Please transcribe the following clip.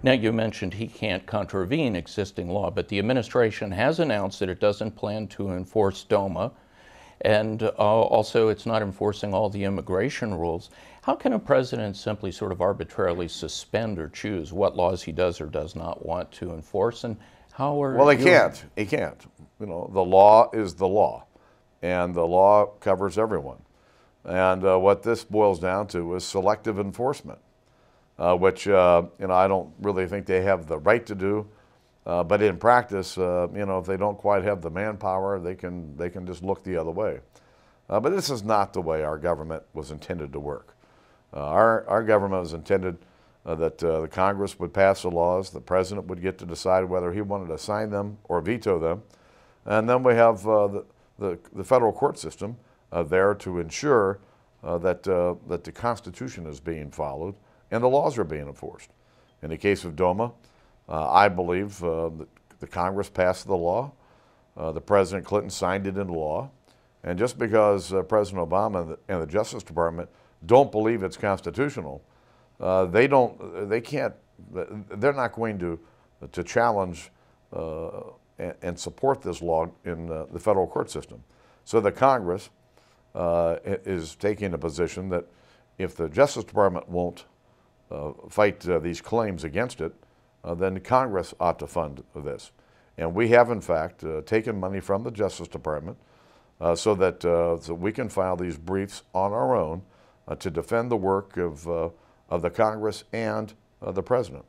Now, you mentioned he can't contravene existing law, but the administration has announced that it doesn't plan to enforce DOMA, and also it's not enforcing all the immigration rules. How can a president simply sort of arbitrarily suspend or choose what laws he does or does not want to enforce? And how are Well, he can't. He can't. You know, the law is the law, and the law covers everyone. And what this boils down to is selective enforcement, which you know, I don't really think they have the right to do. But in practice, you know, if they don't quite have the manpower, they can just look the other way. But this is not the way our government was intended to work. Our government was intended that the Congress would pass the laws, the president would get to decide whether he wanted to sign them or veto them, and then we have the federal court system there to ensure that the Constitution is being followed and the laws are being enforced. In the case of DOMA, I believe the Congress passed the law, the President Clinton signed it into law, and just because President Obama and the Justice Department don't believe it's constitutional, they're not going to challenge and support this law in the federal court system. So the Congress is taking a position that if the Justice Department won't fight these claims against it, then Congress ought to fund this. And we have, in fact, taken money from the Justice Department so that so we can file these briefs on our own to defend the work of the Congress and the President.